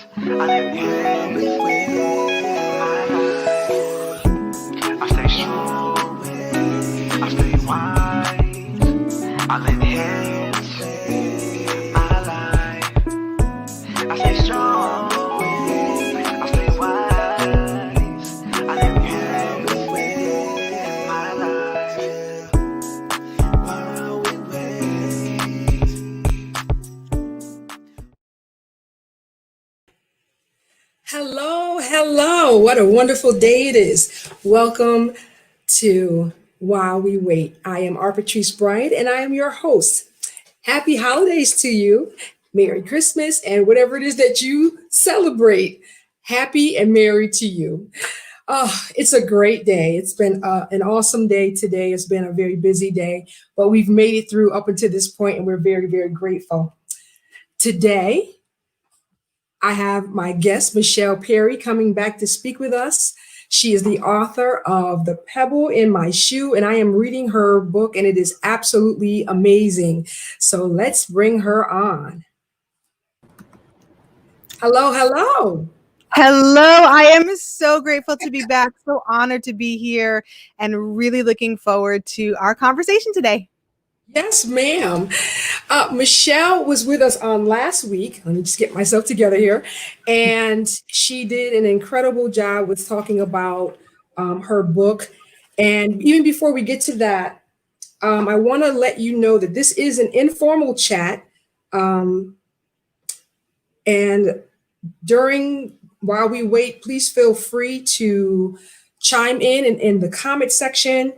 I live here my life. I stay strong, I stay wise. I live here my life. I stay strong, I stay wise. I live here my life. While we wait. Hello. What a wonderful day it is. Welcome to While We Wait. I am Arpatrice Bryant and I am your host. Happy holidays to you. Merry Christmas and whatever it is that you celebrate. Happy and merry to you. It's a great day. It's been an awesome day today. It's been a very busy day, but we've made it through up until this point and we're very, very grateful. Today, I have my guest, Michelle Perry, coming back to speak with us. She is the author of The Pebble in My Shoe, and I am reading her book, and it is absolutely amazing. So let's bring her on. Hello. Hello, I am so grateful to be back, so honored to be here, and really looking forward to our conversation today. Yes, ma'am. Michelle was with us on last week. Let me just get myself together here. And she did an incredible job with talking about her book. And even before we get to that, I want to let you know that this is an informal chat. And while we wait, please feel free to chime in the comment section.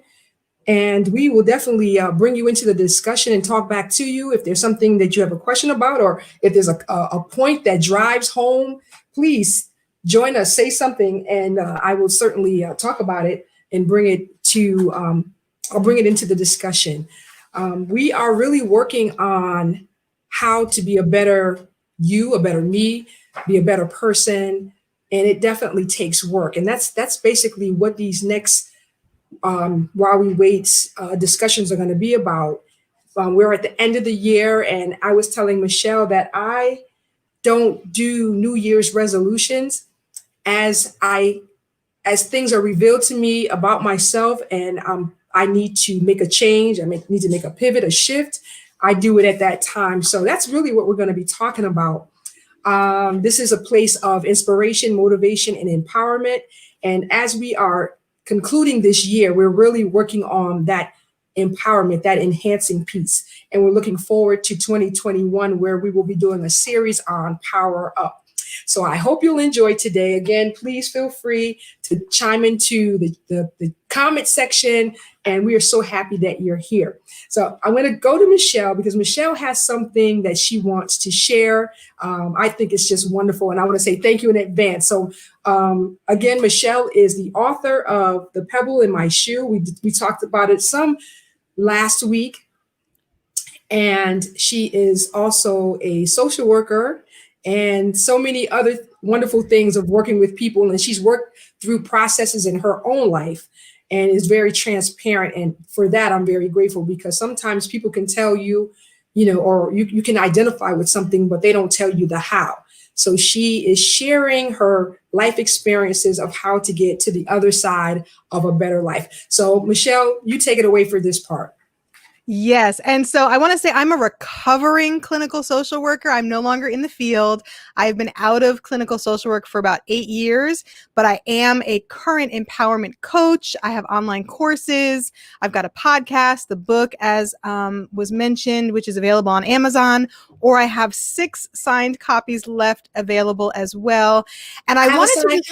And we will definitely bring you into the discussion and talk back to you. If there's something that you have a question about, or if there's a point that drives home, please join us, say something, and I will certainly talk about it and bring it to, I'll bring it into the discussion. We are really working on how to be a better you, a better me, be a better person. And it definitely takes work. And that's basically what these next while we wait, discussions are going to be about. We're at the end of the year, and I was telling Michelle that I don't do New Year's resolutions as things are revealed to me about myself, and I need to make a change. I need to make a pivot, a shift. I do it at that time. So that's really what we're going to be talking about. This is a place of inspiration, motivation, and empowerment. And as we are concluding this year, we're really working on that empowerment, that enhancing piece. And we're looking forward to 2021, where we will be doing a series on Power Up. So I hope you'll enjoy today. Again, please feel free to chime into the comment section. And we are so happy that you're here. So I'm going to go to Michelle because Michelle has something that she wants to share. I think it's just wonderful. And I want to say thank you in advance. So again, Michelle is the author of The Pebble in My Shoe. We talked about it some last week. And she is also a social worker and so many other wonderful things of working with people. And she's worked through processes in her own life and is very transparent. And for that, I'm very grateful, because sometimes people can tell you, or you can identify with something, but they don't tell you the how. So she is sharing her life experiences of how to get to the other side of a better life. So Michelle, you take it away for this part. Yes. And so I want to say I'm a recovering clinical social worker. I'm no longer in the field. I've been out of clinical social work for about 8 years, but I am a current empowerment coach. I have online courses. I've got a podcast, the book, as was mentioned, which is available on Amazon, or I have 6 signed copies left available as well. And I wanted to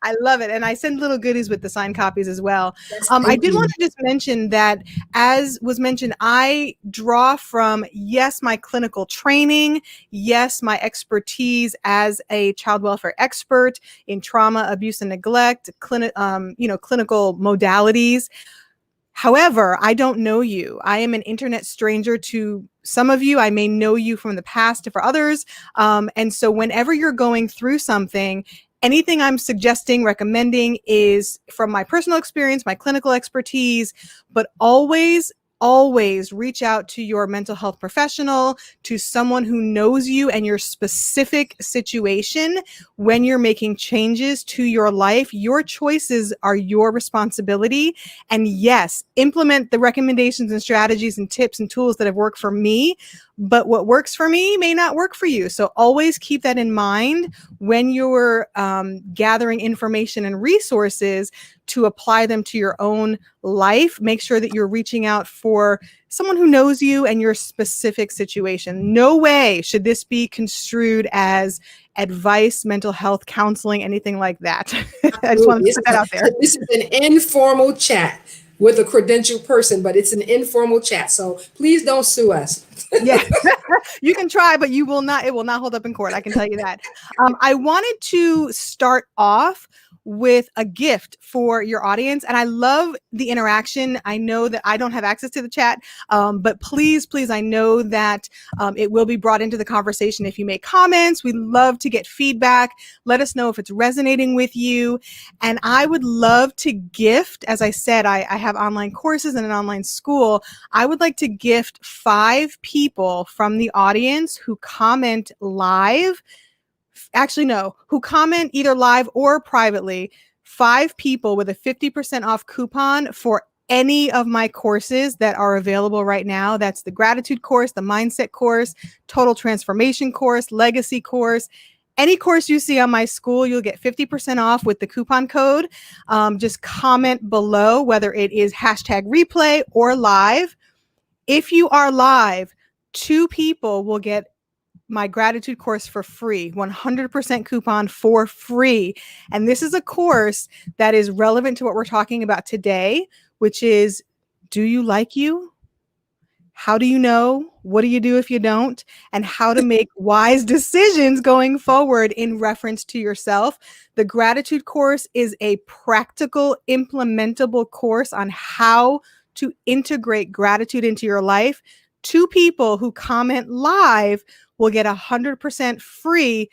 I love it. And I send little goodies with the signed copies as well. I did want to just mention that, as was mentioned, I draw from, yes, my clinical training, yes, my expertise as a child welfare expert in trauma, abuse, and neglect, clinical modalities. However, I don't know you. I am an internet stranger to some of you. I may know you from the past, for others. And so whenever you're going through something, anything I'm suggesting, recommending is from my personal experience, my clinical expertise, but always always reach out to your mental health professional, to someone who knows you and your specific situation when you're making changes to your life. Your choices are your responsibility. And yes, implement the recommendations and strategies and tips and tools that have worked for me. But what works for me may not work for you. So always keep that in mind when you're gathering information and resources to apply them to your own life. Make sure that you're reaching out for someone who knows you and your specific situation. No way should this be construed as advice, mental health, counseling, anything like that. I just want to put that out there. This is an informal chat with a credentialed person, but it's an informal chat. So please don't sue us. Yeah, you can try, but you will not. It will not hold up in court. I can tell you that. I wanted to start off with a gift for your audience, and I love the interaction. I know that I don't have access to the chat, but please, I know that it will be brought into the conversation if you make comments. We love to get feedback. Let us know if it's resonating with you. And I would love to gift, as I said, I have online courses and an online school. I would like to gift 5 people from the audience who comment live. Actually, no, who comment either live or privately, 5 people with a 50% off coupon for any of my courses that are available right now. That's the gratitude course, the mindset course, total transformation course, legacy course. Any course you see on my school, you'll get 50% off with the coupon code. Just comment below whether it is #replay or live. If you are live, 2 people will get my gratitude course for free, 100% coupon for free. And this is a course that is relevant to what we're talking about today, which is, do you like you? How do you know? What do you do if you don't? And how to make wise decisions going forward in reference to yourself. The gratitude course is a practical, implementable course on how to integrate gratitude into your life. 2 people who comment live will get 100% free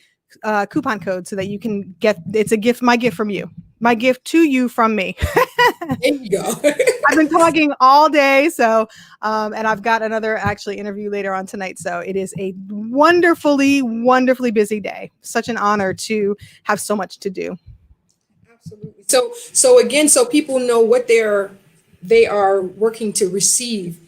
coupon code so that you can get, it's a gift, my gift from you, my gift to you from me. There you go. I've been talking all day. So, and I've got another actually interview later on tonight. So it is a wonderfully, wonderfully busy day. Such an honor to have so much to do. Absolutely. So again, so people know what they are working to receive.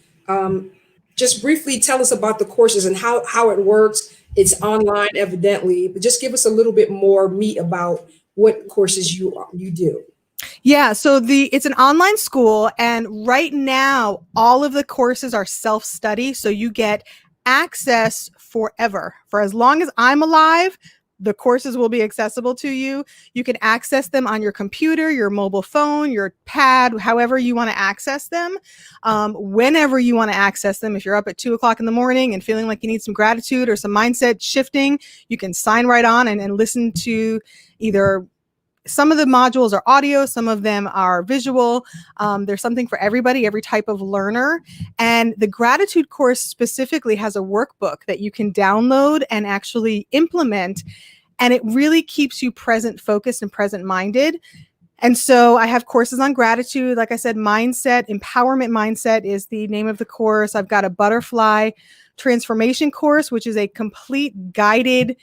Just briefly tell us about the courses and how it works. It's online, evidently, but just give us a little bit more meat about what courses you do. Yeah, so it's an online school, and right now all of the courses are self-study, so you get access forever. For as long as I'm alive, the courses will be accessible to you. You can access them on your computer, your mobile phone, your pad, however you want to access them, whenever you want to access them. If you're up at 2:00 in the morning and feeling like you need some gratitude or some mindset shifting, you can sign right on and listen to either. Some of the modules are audio, some of them are visual. There's something for everybody, every type of learner. And the gratitude course specifically has a workbook that you can download and actually implement. And it really keeps you present, focused, and present minded. And so I have courses on gratitude. Like I said, mindset, empowerment mindset is the name of the course. I've got a butterfly transformation course, which is a complete guided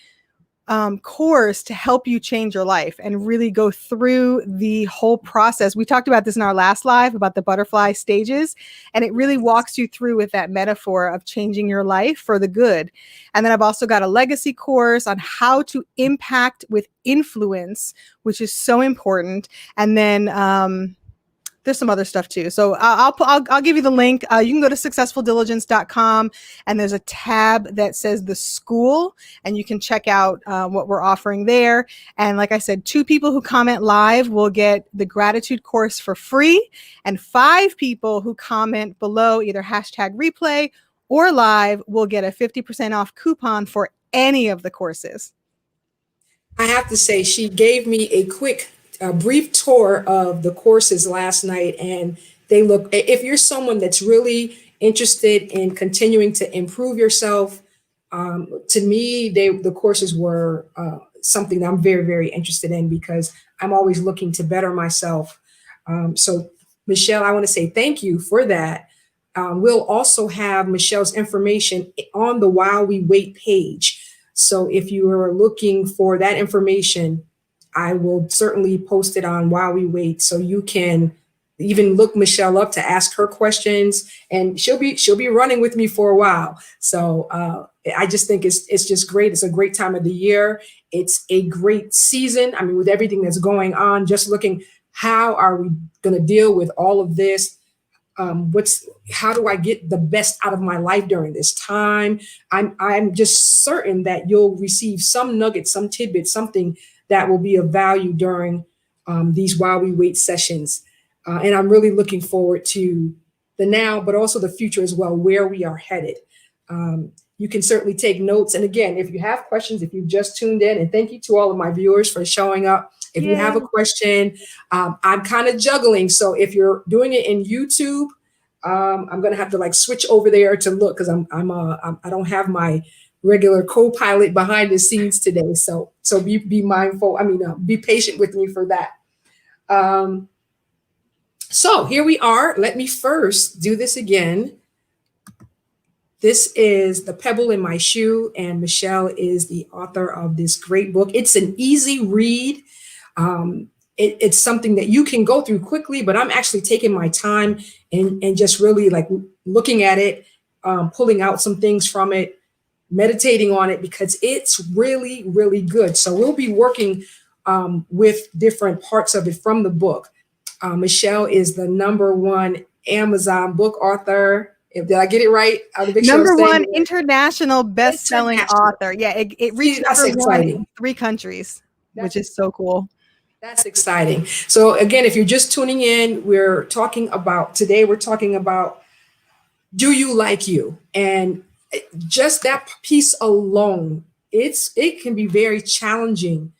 course to help you change your life and really go through the whole process. We talked about this in our last live about the butterfly stages, and it really walks you through with that metaphor of changing your life for the good. And then I've also got a legacy course on how to impact with influence, which is so important. And then there's some other stuff too. So I'll give you the link. You can go to successfuldiligence.com, and there's a tab that says the school, and you can check out what we're offering there. And like I said, 2 people who comment live will get the gratitude course for free, and 5 people who comment below either #replay or live will get a 50% off coupon for any of the courses. I have to say, she gave me a brief tour of the courses last night, and they look, if you're someone that's really interested in continuing to improve yourself, to me, the courses were something that I'm very, very interested in because I'm always looking to better myself. So Michelle, I want to say thank you for that. We'll also have Michelle's information on the While We Wait page. So if you are looking for that information, I will certainly post it on While We Wait, so you can even look Michelle up to ask her questions, and she'll be running with me for a while. So I just think it's just great. It's a great time of the year. It's a great season. I mean, with everything that's going on, just looking, how are we going to deal with all of this? How do I get the best out of my life during this time? I'm just certain that you'll receive some nuggets, some tidbits, something that will be of value during these While We Wait sessions. And I'm really looking forward to the now, but also the future as well, where we are headed. You can certainly take notes. And again, if you have questions, if you've just tuned in, and thank you to all of my viewers for showing up. If you have a question, I'm kind of juggling. So if you're doing it in YouTube, I'm going to have to like switch over there to look, because I don't have my regular co-pilot behind the scenes today. So be mindful. Be patient with me for that. So here we are. Let me first do this again. This is The Pebble in My Shoe, and Michelle is the author of this great book. It's an easy read. It's something that you can go through quickly, but I'm actually taking my time and just really like looking at it, pulling out some things from it, meditating on it, because it's really, really good. So we'll be working with different parts of it from the book. Michelle is the #1 Amazon book author. Did I get it right? #1 international best-selling author. Yeah, it reached #1 in 3 countries, which is so cool. That's exciting. So again, if you're just tuning in, we're talking about do you like you? And just that piece alone, it can be very challenging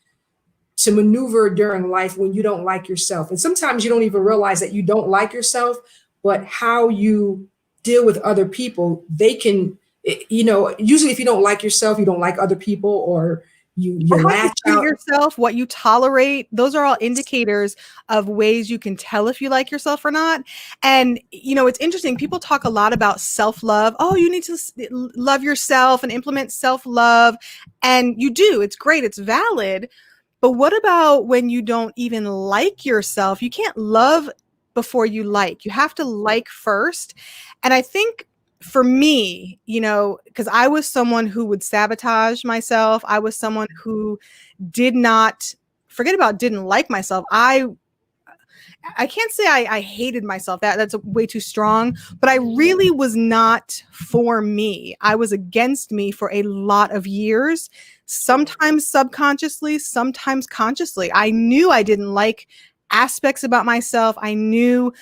to maneuver during life when you don't like yourself. And sometimes you don't even realize that you don't like yourself, but how you deal with other people, they can, usually if you don't like yourself, you don't like other people, or you lash out yourself, what you tolerate. Those are all indicators of ways you can tell if you like yourself or not. And, it's interesting. People talk a lot about self-love. Oh, you need to love yourself and implement self-love. And you do. It's great. It's valid. But what about when you don't even like yourself? You can't love before you like. You have to like first. And I think for me, because I was someone who would sabotage myself. I was someone who didn't like myself. I can't say I hated myself. That's way too strong, but I really was not for me. I was against me for a lot of years, sometimes subconsciously, sometimes consciously. I knew I didn't like aspects about myself. I knew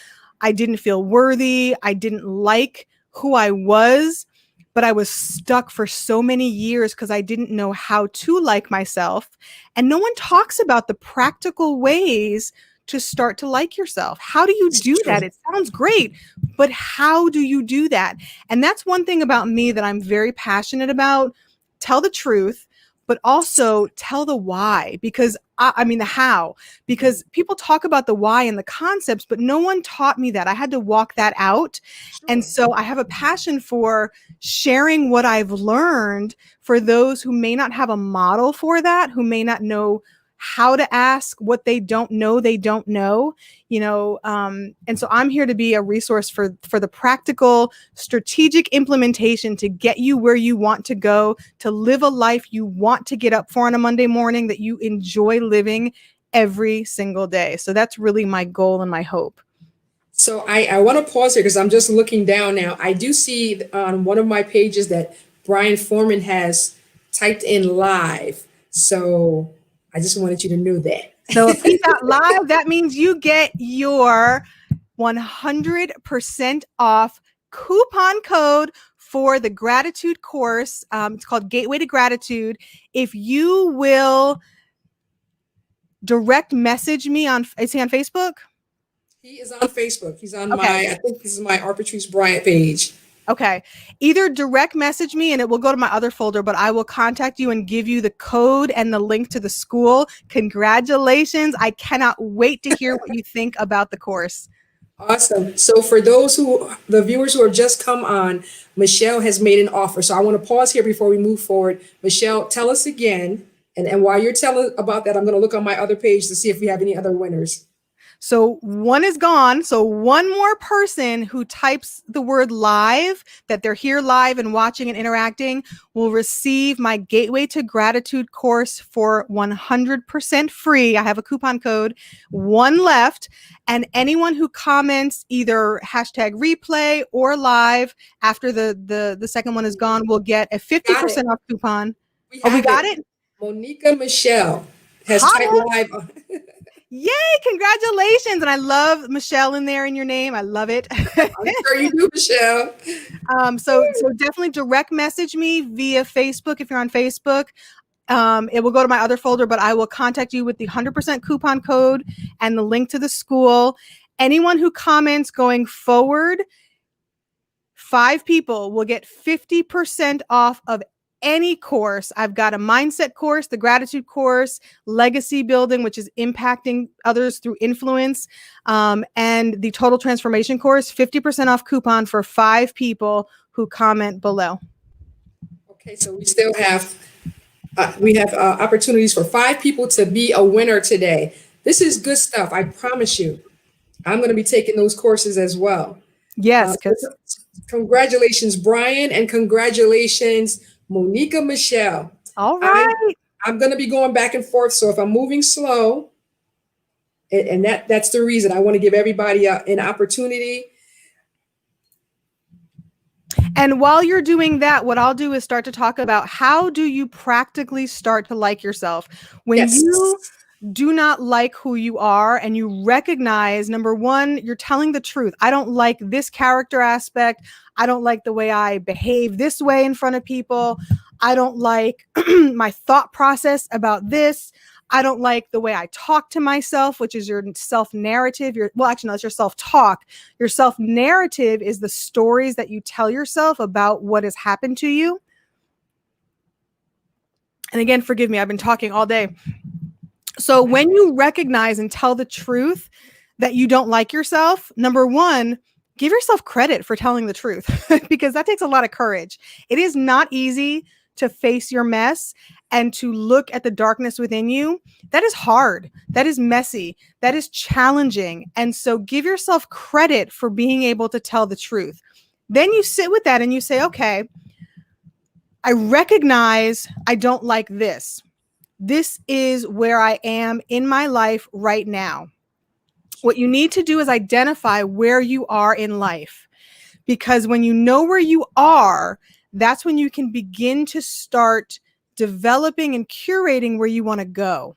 I didn't feel worthy. I didn't like who I was, but I was stuck for so many years because I didn't know how to like myself. And no one talks about the practical ways to start to like yourself. How do you do that? It sounds great, but how do you do that? And that's one thing about me that I'm very passionate about. Tell the truth, but also tell the why, because the how, because people talk about the why and the concepts, but no one taught me that. I had to walk that out. Sure. And so I have a passion for sharing what I've learned for those who may not have a model for that, who may not know how to ask what they don't know, and so I'm here to be a resource for the practical, strategic implementation to get you where you want to go, to live a life you want to get up for on a Monday morning, that you enjoy living every single day. So that's really my goal and my hope. So I want to pause here because I'm just looking down now. I do see on one of my pages that Brian Foreman has typed in live. So I just wanted you to know that. So if he's not live, that means you get your 100% off coupon code for the gratitude course. It's called Gateway to Gratitude. If you will direct message me is he on Facebook? He is on Facebook. He's on I think this is my Arpatrice Bryant page. Okay. Either direct message me and it will go to my other folder, but I will contact you and give you the code and the link to the school. Congratulations. I cannot wait to hear what you think about the course. Awesome. So for the viewers who have just come on, Michelle has made an offer. So I want to pause here before we move forward. Michelle, tell us again. And while you're telling about that, I'm going to look on my other page to see if we have any other winners. So one is gone. So one more person who types the word live, that they're here live and watching and interacting, will receive my Gateway to Gratitude course for 100% free. I have a coupon code, one left. And anyone who comments either hashtag replay or live after the second one is gone will get a 50% off coupon. We got it? Monica Michelle has typed live. Yay, congratulations. And I love Michelle in there in your name. I love it. I'm sure you do, Michelle. So definitely direct message me via Facebook if you're on Facebook. It will go to my other folder, but I will contact you with the 100% coupon code and the link to the school. Anyone who comments going forward, 5 people will get 50% off of any course. I've got a mindset course, the gratitude course, legacy building, which is impacting others through influence, and the total transformation course, 50% off coupon for 5 people who comment below. Okay, so we still have opportunities for 5 people to be a winner today. This is good stuff. I promise you. I'm going to be taking those courses as well. Yes. Congratulations, Brian, and congratulations, Monica Michelle. All right. I'm going to be going back and forth. So if I'm moving slow, and that's the reason I want to give everybody an opportunity. And while you're doing that, what I'll do is start to talk about how do you practically start to like yourself when you do not like who you are and you recognize, number one, you're telling the truth. I don't like this character aspect. I don't like the way I behave this way in front of people. I don't like my thought process about this. I don't like the way I talk to myself, which is your self-narrative. It's your self-talk. Your self-narrative is the stories that you tell yourself about what has happened to you. And again, forgive me, I've been talking all day. So when you recognize and tell the truth that you don't like yourself, number one, give yourself credit for telling the truth because that takes a lot of courage. It is not easy to face your mess and to look at the darkness within you. That is hard. That is messy. That is challenging. And so give yourself credit for being able to tell the truth. Then you sit with that and you say, okay, I recognize I don't like this. This is where I am in my life right now. What you need to do is identify where you are in life, because when you know where you are, that's when you can begin to start developing and curating where you want to go.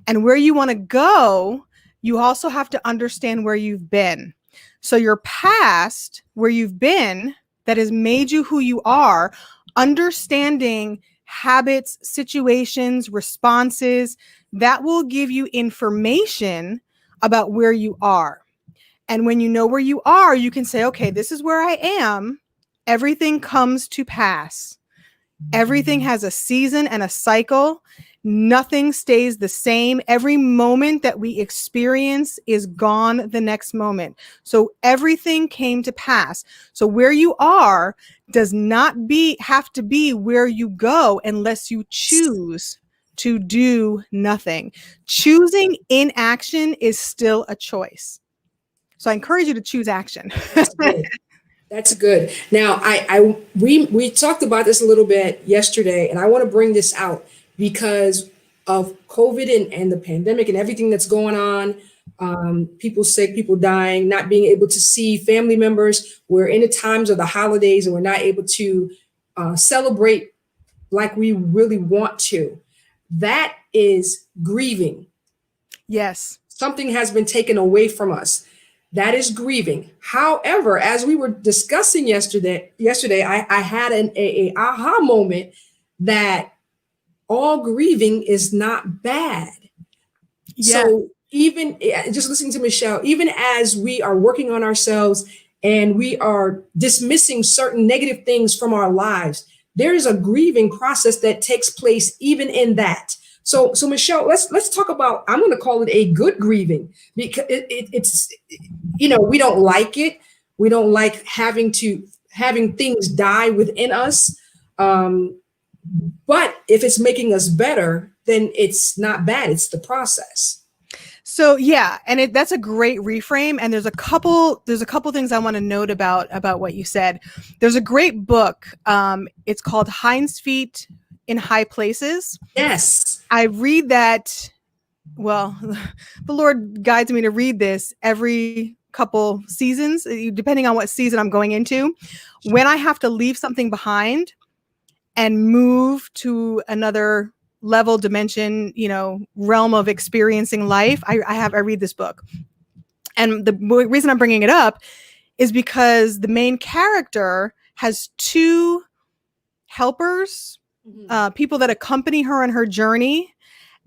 And where you want to go, you also have to understand where you've been. So your past, where you've been, that has made you who you are, understanding habits, situations, responses, that will give you information about where you are. And when you know where you are, you can say, okay, this is where I am. Everything comes to pass. Everything has a season and a cycle. Nothing stays the same. Every moment that we experience is gone the next moment. So everything came to pass. So where you are does not have to be where you go unless you choose to do nothing. Choosing inaction is still a choice. So I encourage you to choose action. That's good. Now, we talked about this a little bit yesterday, and I want to bring this out because of COVID and the pandemic and everything that's going on. People sick, people dying, not being able to see family members. We're in the times of the holidays and we're not able to celebrate like we really want to. That is grieving. Yes. Something has been taken away from us. That is grieving. However, as we were discussing yesterday, I had an aha moment that all grieving is not bad. Yeah. So even just listening to Michelle, even as we are working on ourselves and we are dismissing certain negative things from our lives, there is a grieving process that takes place even in that. So Michelle, let's talk about. I'm going to call it a good grieving because it's we don't like it. We don't like having things die within us. Um, but if it's making us better, then it's not bad. It's the process. So yeah, and that's a great reframe. And there's a couple things I want to note about what you said. There's a great book. It's called Heinz Feet in High Places. Yes. I read that. Well, the Lord guides me to read this every couple seasons, depending on what season I'm going into. When I have to leave something behind and move to another level, dimension, realm of experiencing life, I read this book. And the reason I'm bringing it up is because the main character has two helpers, people that accompany her on her journey,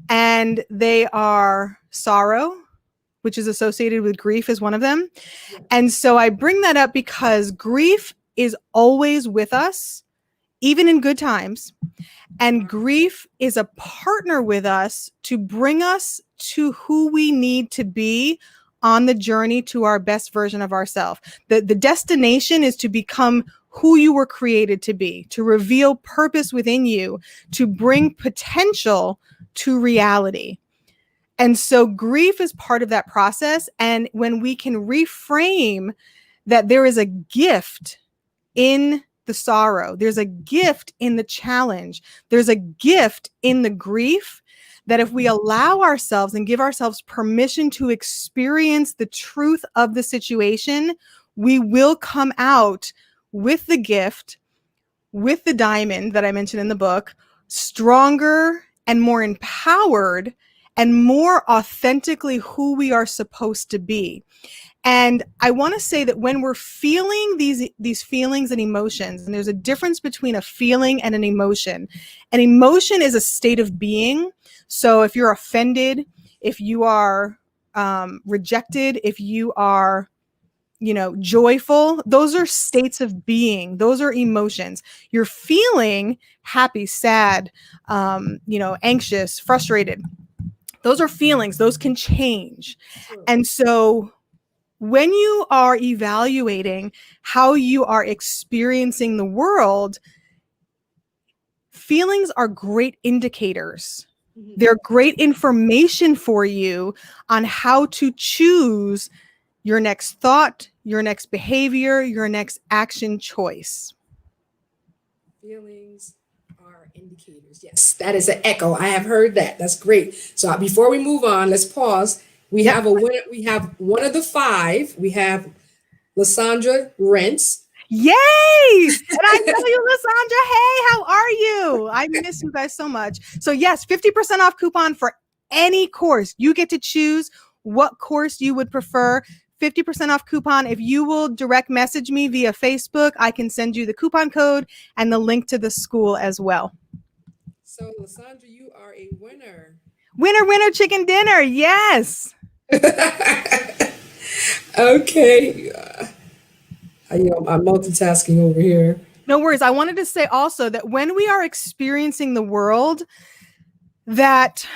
and they are sorrow, which is associated with grief, is one of them. And so I bring that up because grief is always with us, even in good times. And grief is a partner with us to bring us to who we need to be on the journey to our best version of ourselves. The destination is to become who you were created to be, to reveal purpose within you, to bring potential to reality. And so grief is part of that process. And when we can reframe that there is a gift in the sorrow, there's a gift in the challenge, there's a gift in the grief, that if we allow ourselves and give ourselves permission to experience the truth of the situation, we will come out with the gift, with the diamond that I mentioned in the book, stronger and more empowered and more authentically who we are supposed to be. And I want to say that when we're feeling these feelings and emotions, and there's a difference between a feeling and an emotion. An emotion is a state of being. So if you're offended, if you are rejected, if you are joyful, those are states of being. Those are emotions. You're feeling happy, sad, anxious, frustrated. Those are feelings. Those can change. And so when you are evaluating how you are experiencing the world, feelings are great indicators. They're great information for you on how to choose your next thought, your next behavior, your next action choice. Feelings are indicators. Yes, that is an echo. I have heard that. That's great. So before we move on, let's pause. We have a winner. We have one of the five. We have Lysandra Rents. Yay! And I know you, Lysandra. Hey, how are you? I miss you guys so much. So yes, 50% off coupon for any course. You get to choose what course you would prefer. 50% off coupon. If you will direct message me via Facebook, I can send you the coupon code and the link to the school as well. So Lysandra, you are a winner. Winner, winner, chicken dinner. Yes. Okay. I'm multitasking over here. No worries. I wanted to say also that when we are experiencing the world, that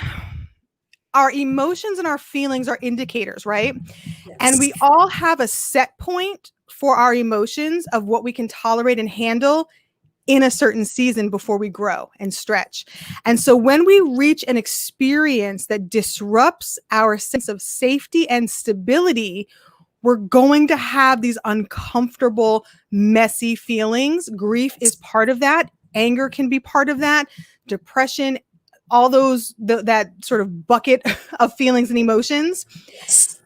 our emotions and our feelings are indicators, right? Yes. And we all have a set point for our emotions of what we can tolerate and handle in a certain season before we grow and stretch. And so when we reach an experience that disrupts our sense of safety and stability, we're going to have these uncomfortable, messy feelings. Grief is part of that. Anger can be part of that. Depression, all those, that sort of bucket of feelings and emotions. Yes.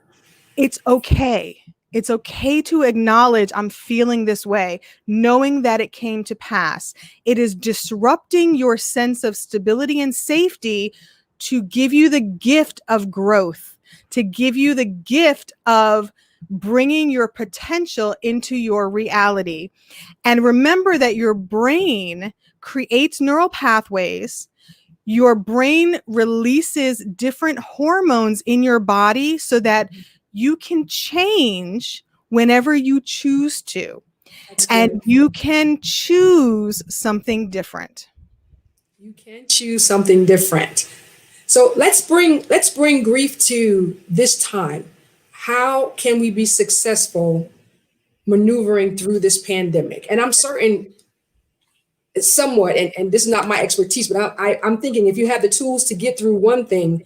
It's okay. It's okay to acknowledge I'm feeling this way, knowing that it came to pass. It is disrupting your sense of stability and safety to give you the gift of growth, to give you the gift of bringing your potential into your reality. And remember that your brain creates neural pathways. Your brain releases different hormones in your body so that you can change whenever you choose to. And you can choose something different. You can choose something different. So let's bring grief to this time. How can we be successful maneuvering through this pandemic? And I'm certain somewhat, and this is not my expertise, but I'm thinking if you have the tools to get through one thing,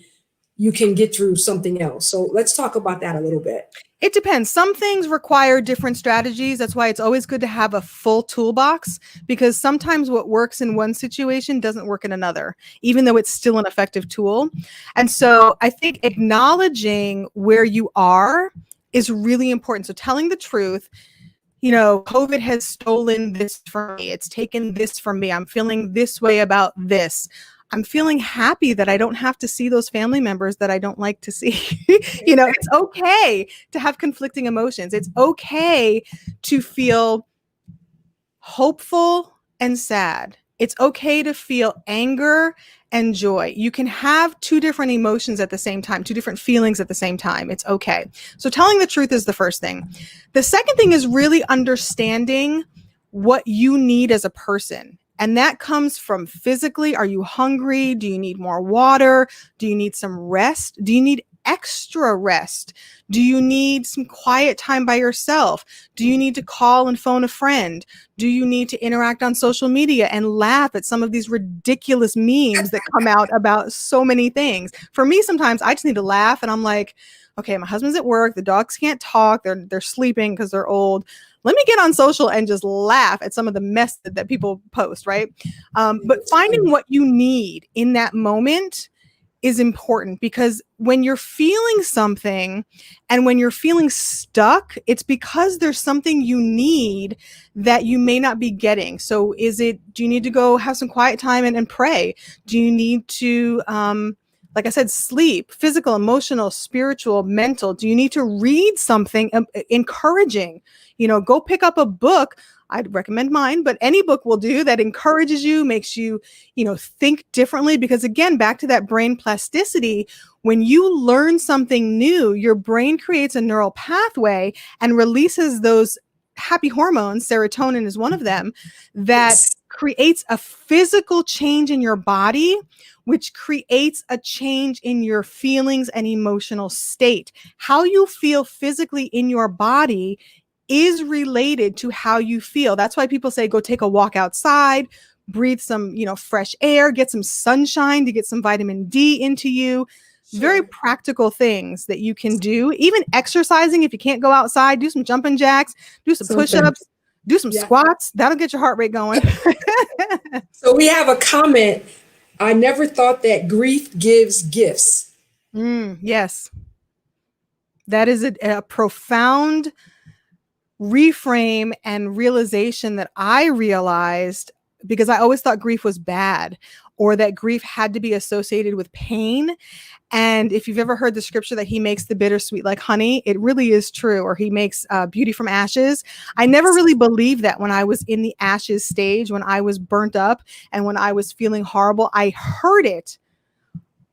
you can get through something else. So let's talk about that a little bit. It depends. Some things require different strategies. That's why it's always good to have a full toolbox, because sometimes what works in one situation doesn't work in another, even though it's still an effective tool. And so I think acknowledging where you are is really important. So telling the truth, you know, COVID has stolen this from me. It's taken this from me. I'm feeling this way about this. I'm feeling happy that I don't have to see those family members that I don't like to see. You know, it's okay to have conflicting emotions. It's okay to feel hopeful and sad. It's okay to feel anger and joy. You can have two different emotions at the same time, two different feelings at the same time. It's okay. So telling the truth is the first thing. The second thing is really understanding what you need as a person. And that comes from physically. Are you hungry? Do you need more water? Do you need some rest? Do you need extra rest? Do you need some quiet time by yourself? Do you need to call and phone a friend? Do you need to interact on social media and laugh at some of these ridiculous memes that come out about so many things? For me, sometimes I just need to laugh and I'm like, okay, my husband's at work. The dogs can't talk. They're sleeping because they're old. Let me get on social and just laugh at some of the mess that people post, right? But finding what you need in that moment is important, because when you're feeling something and when you're feeling stuck, it's because there's something you need that you may not be getting. So do you need to go have some quiet time and pray? Do you need to, like I said, sleep, physical, emotional, spiritual, mental? Do you need to read something encouraging? You know, go pick up a book. I'd recommend mine, but any book will do that encourages you, makes you, think differently. Because again, back to that brain plasticity, when you learn something new, your brain creates a neural pathway and releases those happy hormones. Serotonin is one of them that creates a physical change in your body, which creates a change in your feelings and emotional state. How you feel physically in your body is related to how you feel. That's why people say, go take a walk outside, breathe some, fresh air, get some sunshine to get some vitamin D into you. Sure. Very practical things that you can do. Even exercising, if you can't go outside, do some jumping jacks, do some push-ups, do some squats. That'll get your heart rate going. So we have a comment. I never thought that grief gives gifts. Yes. That is a profound reframe and realization that I realized, because I always thought grief was bad, or that grief had to be associated with pain. And if you've ever heard the scripture that he makes the bittersweet like honey, it really is true. Or he makes beauty from ashes. I never really believed that when I was in the ashes stage, when I was burnt up and when I was feeling horrible. I heard it,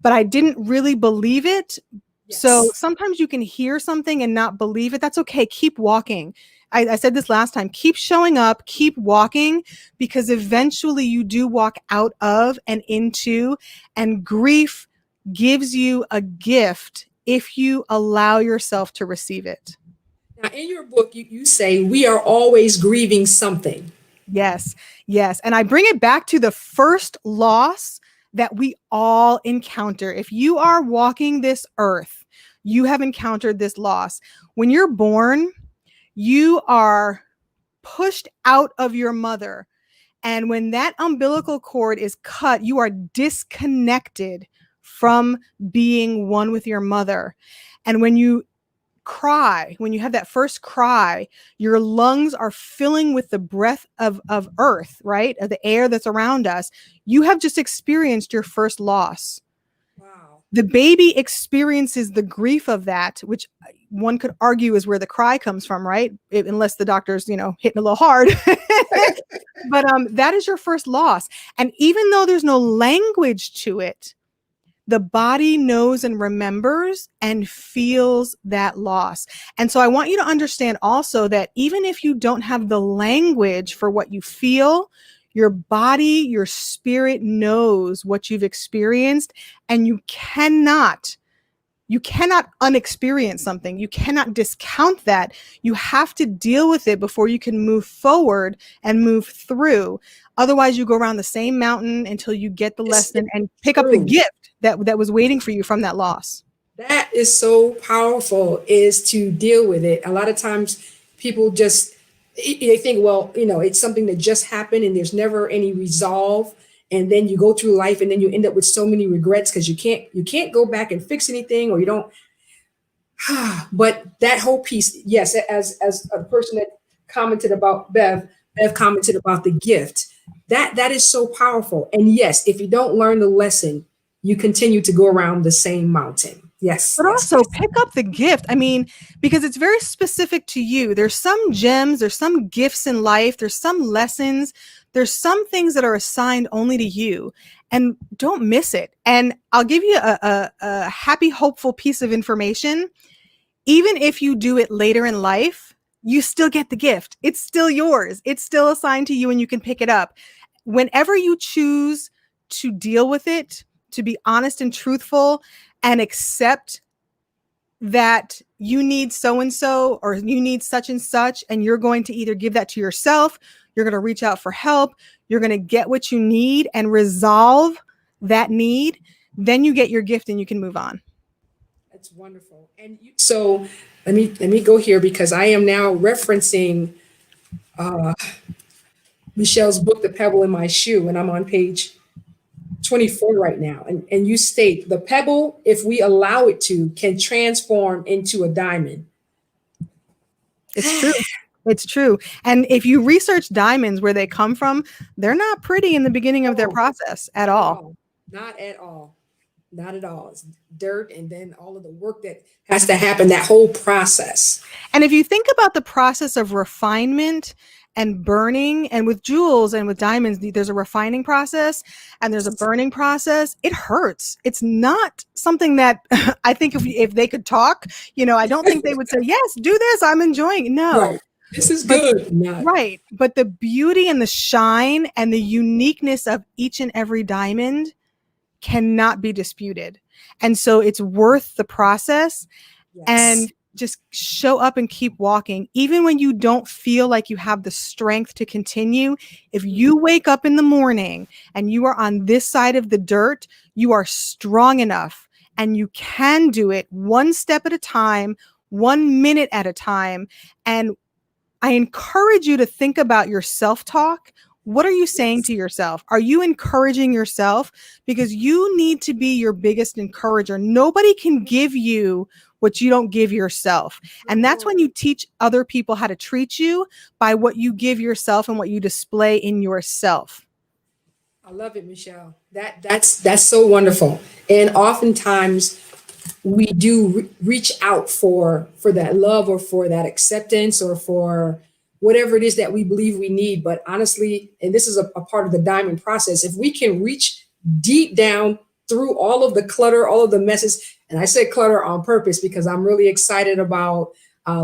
but I didn't really believe it. Yes. So sometimes you can hear something and not believe it. That's okay. Keep walking. I said this last time, keep showing up, keep walking, because eventually you do walk out of and into, and grief gives you a gift if you allow yourself to receive it. Now, in your book, you say we are always grieving something. Yes. And I bring it back to the first loss that we all encounter. If you are walking this earth, you have encountered this loss. When you're born, you are pushed out of your mother. And when that umbilical cord is cut, you are disconnected from being one with your mother. And when you cry, when you have that first cry, your lungs are filling with the breath of earth, right? Of the air that's around us. You have just experienced your first loss. Wow. The baby experiences the grief of that, which one could argue is where the cry comes from, right? Unless the doctor's, hitting a little hard. But that is your first loss. And even though there's no language to it, the body knows and remembers and feels that loss. And so I want you to understand also that even if you don't have the language for what you feel, Your body, your spirit knows what you've experienced, and you cannot unexperience something. You cannot discount that. You have to deal with it before you can move forward and move through. Otherwise, you go around the same mountain until you get the lesson and pick up the gift that was waiting for you from that loss. That is so powerful, is to deal with it. A lot of times people just, they think, well, it's something that just happened and there's never any resolve. And then you go through life and then you end up with so many regrets because you can't go back and fix anything, or you don't. But that whole piece, yes, as a person that commented about Bev commented about the gift, that is so powerful. And yes, if you don't learn the lesson, you continue to go around the same mountain. Yes. But also pick up the gift. I mean, because it's very specific to you. There's some gems, there's some gifts in life, there's some lessons, there's some things that are assigned only to you, and don't miss it. And I'll give you a happy, hopeful piece of information. Even if you do it later in life, you still get the gift. It's still yours. It's still assigned to you and you can pick it up. Whenever you choose to deal with it, to be honest and truthful, and accept that you need so-and-so or you need such and such, and you're going to either give that to yourself, you're going to reach out for help, you're going to get what you need and resolve that need, then you get your gift and you can move on. That's wonderful. And so let me go here, because I am now referencing Michelle's book, The Pebble in My Shoe, and I'm on page 24 right now. And you state, the pebble, if we allow it to, can transform into a diamond. It's true. It's true. And if you research diamonds, where they come from, they're not pretty in the beginning of their process at all. Not at all. Not at all. It's dirt, and then all of the work that has to happen, that whole process. And if you think about the process of refinement and burning, and with jewels and with diamonds, there's a refining process and there's a burning process. It hurts. It's not something that I think if they could talk, I don't think they would say, yes, do this, I'm enjoying it. No. Right. This is good. Right. But the beauty and the shine and the uniqueness of each and every diamond cannot be disputed. And so it's worth the process. Yes. And just show up and keep walking. Even when you don't feel like you have the strength to continue, if you wake up in the morning and you are on this side of the dirt, you are strong enough and you can do it one step at a time, 1 minute at a time. And I encourage you to think about your self-talk. What are you saying to yourself? Are you encouraging yourself? Because you need to be your biggest encourager. Nobody can give you what you don't give yourself. And that's when you teach other people how to treat you, by what you give yourself and what you display in yourself. I love it, Michelle. That's so wonderful. And oftentimes we do reach out for that love, or for that acceptance, or for whatever it is that we believe we need. But honestly, and this is a part of the diamond process, if we can reach deep down through all of the clutter, all of the messes, and I said clutter on purpose because I'm really excited about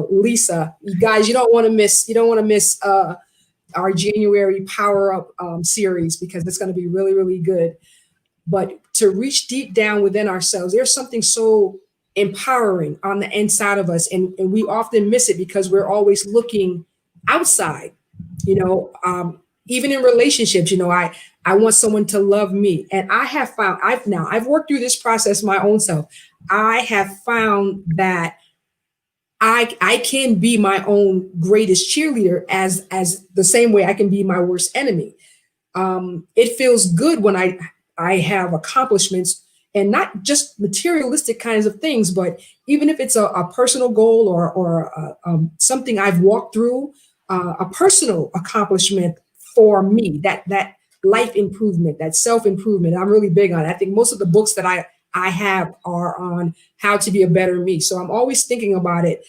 Lisa. You guys, you don't want to miss our January Power Up series, because it's going to be really, really good. But to reach deep down within ourselves, there's something so empowering on the inside of us, and we often miss it because we're always looking outside. Even in relationships, I want someone to love me. And I have found, I've worked through this process my own self. I have found that I can be my own greatest cheerleader, as the same way I can be my worst enemy. It feels good when I have accomplishments, and not just materialistic kinds of things, but even if it's a personal goal or something I've walked through, a personal accomplishment for me, that life improvement, that self-improvement, I'm really big on it. I think most of the books that I have are on how to be a better me. So I'm always thinking about it.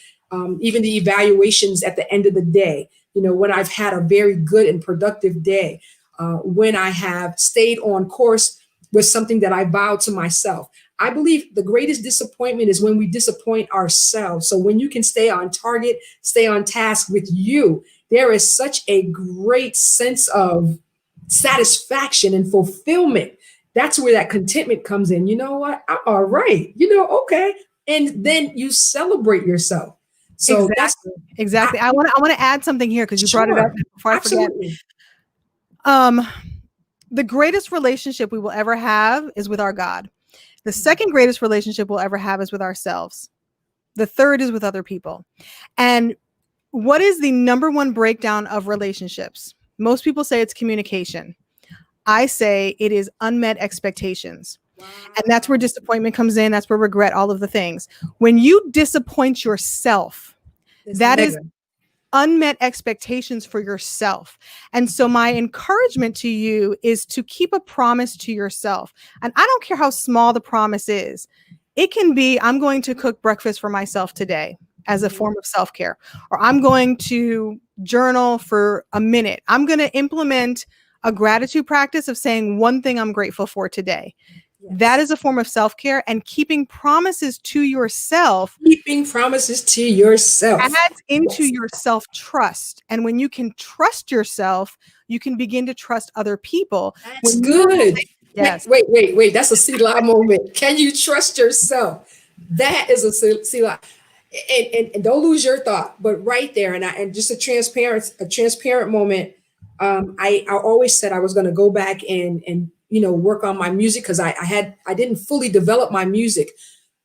Even the evaluations at the end of the day, when I've had a very good and productive day, when I have stayed on course with something that I vowed to myself. I believe the greatest disappointment is when we disappoint ourselves. So when you can stay on target, stay on task with you, there is such a great sense of satisfaction and fulfillment. That's where that contentment comes in. You know what? I'm all right. Okay. And then you celebrate yourself. So Exactly. I want to add something here because you brought it up before I forget. The greatest relationship we will ever have is with our God. The second greatest relationship we'll ever have is with ourselves. The third is with other people. And what is the number one breakdown of relationships? Most people say it's communication. I say it is unmet expectations. Wow. And that's where disappointment comes in. That's where regret, all of the things. When you disappoint yourself, that is unmet expectations for yourself. And so my encouragement to you is to keep a promise to yourself. And I don't care how small the promise is. It can be, I'm going to cook breakfast for myself today as a form of self-care, or I'm going to journal for a minute. I'm going to implement a gratitude practice of saying one thing I'm grateful for today. Yes. That is a form of self-care, and keeping promises to yourself. Keeping promises to yourself adds into your self-trust. And when you can trust yourself, you can begin to trust other people. That's good. Yes. Wait. That's a Selah moment. Can you trust yourself? That is a Selah. And don't lose your thought, but right there, and just a transparent moment. I always said I was going to go back and work on my music because I didn't fully develop my music,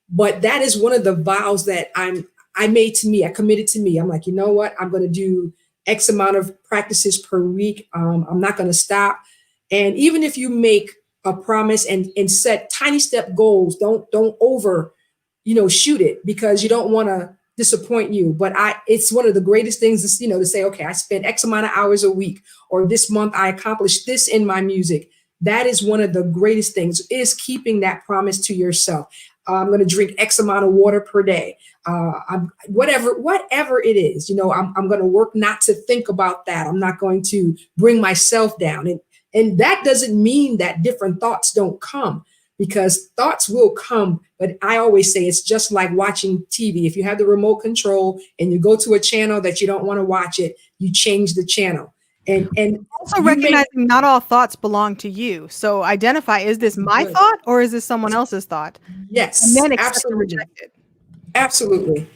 but that is one of the vows that I made to me. I committed to me. I'm like, you know what? I'm going to do X amount of practices per week. I'm not going to stop. And even if you make a promise and set tiny step goals, don't over, shoot it, because you don't want to disappoint you. But it's one of the greatest things is, to say, okay, I spent X amount of hours a week, or this month I accomplished this in my music. That is one of the greatest things, is keeping that promise to yourself. I'm going to drink X amount of water per day. Whatever it is, I'm going to work not to think about that. I'm not going to bring myself down. And that doesn't mean that different thoughts don't come, because thoughts will come. But I always say it's just like watching TV. If you have the remote control and you go to a channel that you don't want to watch it, you change the channel. And also recognizing not all thoughts belong to you. So identify, is this my thought or is this someone else's thought? Yes, and then accept and reject it. Absolutely.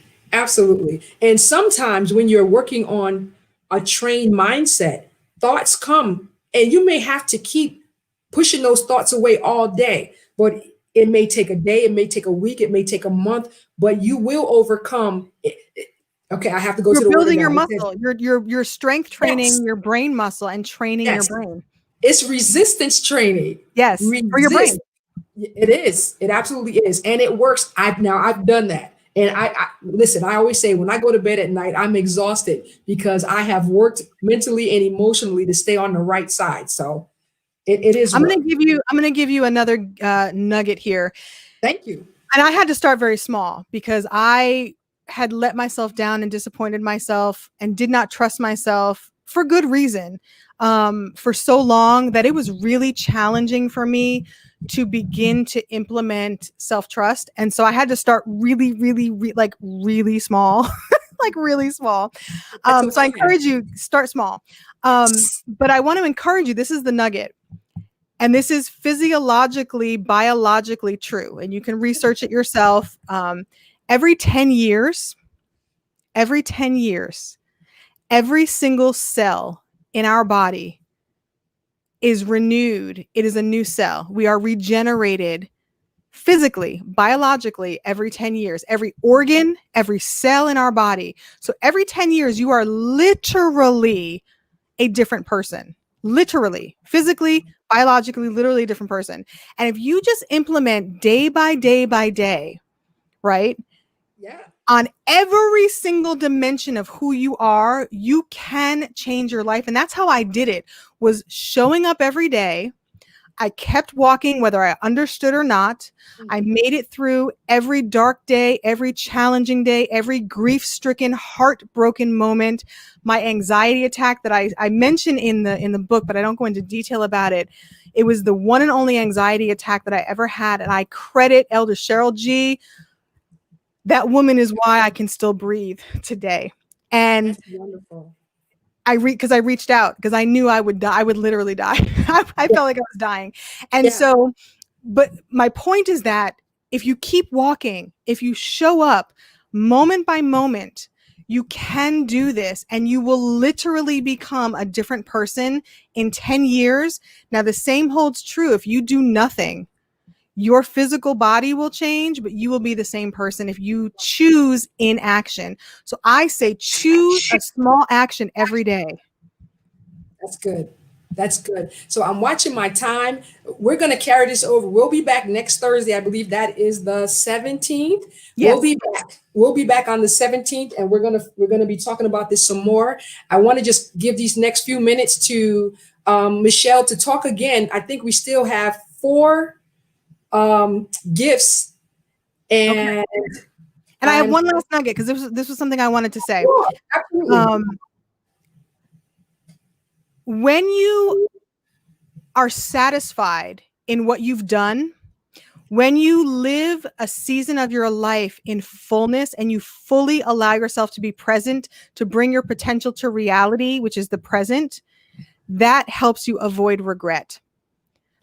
And sometimes when you're working on a trained mindset, thoughts come, and you may have to keep pushing those thoughts away all day. But it may take a day, it may take a week, it may take a month, but you will overcome it. Okay, I have to go to the building your muscle. You're strength training your brain muscle and training your brain. It's resistance training. Yes, for your brain. It is. It absolutely is, and it works. I've done that, and I listen. I always say when I go to bed at night, I'm exhausted because I have worked mentally and emotionally to stay on the right side. So it is. I'm going to give you another nugget here. Thank you. And I had to start very small because I had let myself down and disappointed myself and did not trust myself for good reason for so long that it was really challenging for me to begin to implement self-trust. And so I had to start really small, like really small. So I encourage you, start small. But I want to encourage you, this is the nugget. And this is physiologically, biologically true. And you can research it yourself. Every 10 years, every single cell in our body is renewed. It is a new cell. We are regenerated physically, biologically, every 10 years. Every organ, every cell in our body. So every 10 years, you are literally a different person. Literally, physically, biologically, literally a different person. And if you just implement day by day by day, right? Yeah. On every single dimension of who you are, you can change your life. And that's how I did it, was showing up every day. I kept walking, whether I understood or not. I made it through every dark day, every challenging day, every grief-stricken, heartbroken moment. My anxiety attack that I mention in the book, but I don't go into detail about it. It was the one and only anxiety attack that I ever had. And I credit Elder Cheryl G. That woman is why I can still breathe today. And that's wonderful. because I reached out because I knew I would die. I would literally die. I felt like I was dying. And so, but my point is that if you keep walking, if you show up moment by moment, you can do this and you will literally become a different person in 10 years. Now, the same holds true if you do nothing. Your physical body will change, but you will be the same person if you choose inaction. So I say choose a small action every day. That's good. That's good. So I'm watching my time. We're going to carry this over. We'll be back next Thursday. I believe that is the 17th. Yes. We'll be back. We'll be back on the 17th, and we're gonna be talking about this some more. I want to just give these next few minutes to Michelle to talk again. I think we still have 4 gifts, and okay. And I have one last nugget because this was something I wanted to say. Sure, absolutely. When you are satisfied in what you've done, when you live a season of your life in fullness and you fully allow yourself to be present, to bring your potential to reality, which is the present, that helps you avoid regret.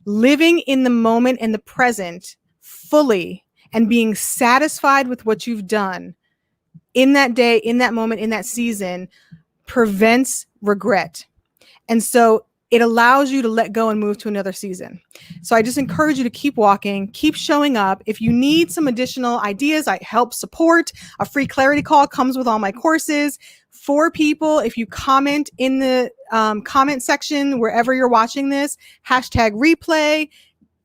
Living in the moment and the present fully and being satisfied with what you've done in that day, in that moment, in that season prevents regret. And so it allows you to let go and move to another season. So I just encourage you to keep walking, keep showing up. If you need some additional ideas, I help support. A free clarity call comes with all my courses. 4 people, if you comment in the comment section, wherever you're watching this, #replay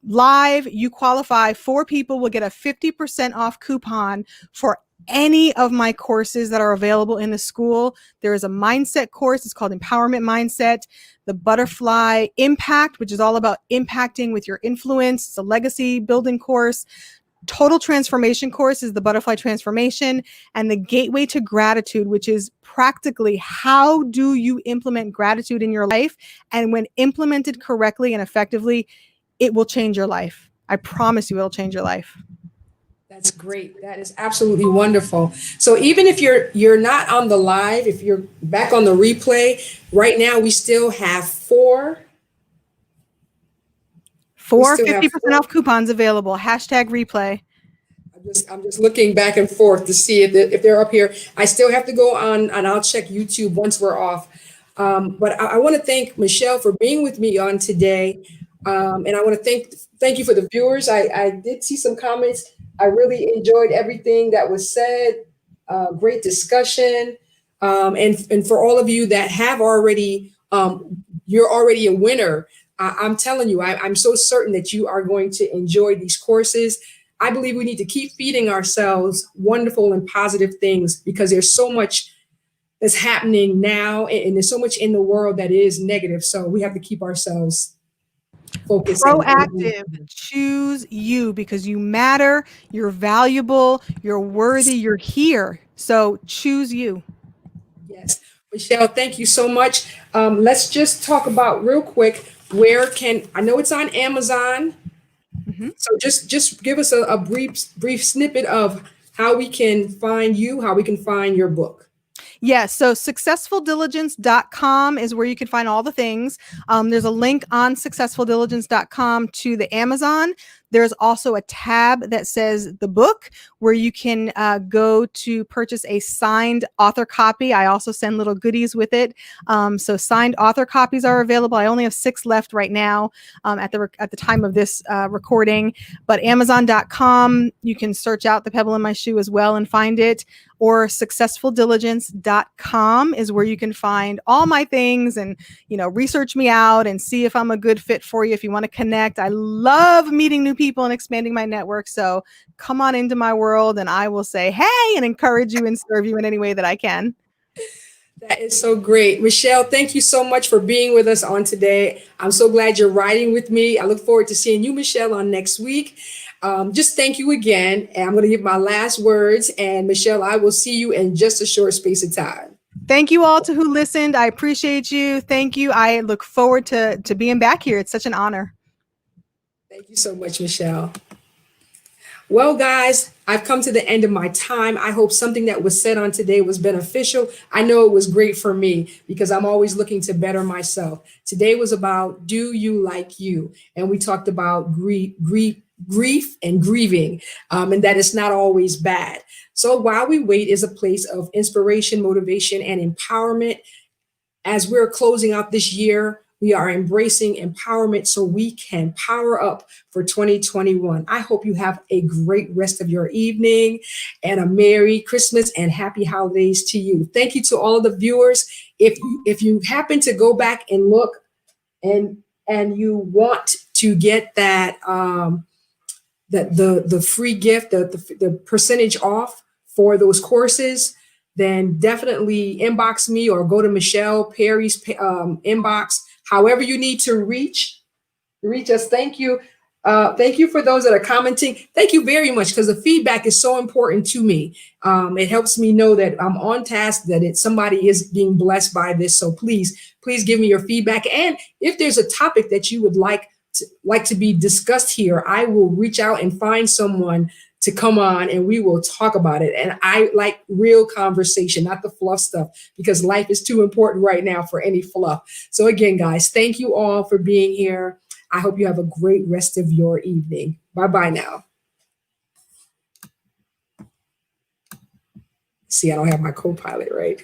live, you qualify. 4 people will get a 50% off coupon for any of my courses that are available in the school. There is a mindset course. It's called Empowerment Mindset. The Butterfly Impact, which is all about impacting with your influence. It's a legacy building course. Total Transformation course is the Butterfly Transformation, and the Gateway to Gratitude, which is practically how do you implement gratitude in your life? And when implemented correctly and effectively, it will change your life. I promise you it'll change your life. That's great. That is absolutely wonderful. So even if you're not on the live, if you're back on the replay, right now we still have 4 50% off coupons available. #replay. I'm just looking back and forth to see if they're up here. I still have to go on and I'll check YouTube once we're off. But I want to thank Michelle for being with me on today. And I want to thank you for the viewers. I did see some comments. I really enjoyed everything that was said. Great discussion. And for all of you that have already, you're already a winner. I'm telling you, I'm so certain that you are going to enjoy these courses. I believe we need to keep feeding ourselves wonderful and positive things because there's so much that's happening now and there's so much in the world that is negative. So we have to keep ourselves focused. Proactive. Choose you because you matter. You're valuable. You're worthy. You're here. So choose you. Yes. Michelle, thank you so much. Let's just talk about real quick, I know it's on Amazon. Mm-hmm. So just give us a brief snippet of how we can find you, how we can find your book. Yes. So successfuldiligence.com is where you can find all the things. There's a link on successfuldiligence.com to the Amazon. There's also a tab that says the book where you can go to purchase a signed author copy. I also send little goodies with it. So signed author copies are available. I only have 6 left right now at the time of this recording. But Amazon.com, you can search out The Pebble in My Shoe as well and find it. Or successfuldiligence.com is where you can find all my things and, research me out and see if I'm a good fit for you. If you want to connect, I love meeting new people and expanding my network. So come on into my world and I will say, hey, and encourage you and serve you in any way that I can. That is so great. Michelle, thank you so much for being with us on today. I'm so glad you're riding with me. I look forward to seeing you, Michelle, on next week. Just thank you again. And I'm going to give my last words. And Michelle, I will see you in just a short space of time. Thank you all to who listened. I appreciate you. Thank you. I look forward to being back here. It's such an honor. Thank you so much, Michelle. Well, guys, I've come to the end of my time. I hope something that was said on today was beneficial. I know it was great for me because I'm always looking to better myself. Today was about do you like you? And we talked about grief and grieving, and that it's not always bad. So while we wait is a place of inspiration, motivation, and empowerment. As we're closing out this year, we are embracing empowerment so we can power up for 2021. I hope you have a great rest of your evening and a Merry Christmas and Happy Holidays to you. Thank you to all of the viewers. If you happen to go back and look and you want to get that the free gift, the percentage off for those courses, then definitely inbox me or go to Michelle Perry's inbox. However you need to reach us. Thank you. Thank you for those that are commenting. Thank you very much because the feedback is so important to me. It helps me know that I'm on task, that somebody is being blessed by this. So please give me your feedback. And if there's a topic that you would like to be discussed here, I will reach out and find someone to come on and we will talk about it. And I like real conversation, not the fluff stuff, because life is too important right now for any fluff. So again, guys, thank you all for being here. I hope you have a great rest of your evening. Bye-bye now. See, I don't have my co-pilot, right?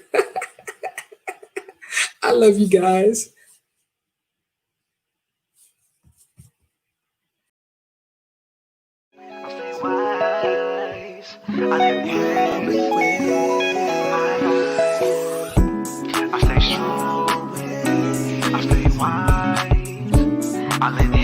I love you guys. I live in I stay strong, I stay wise, I live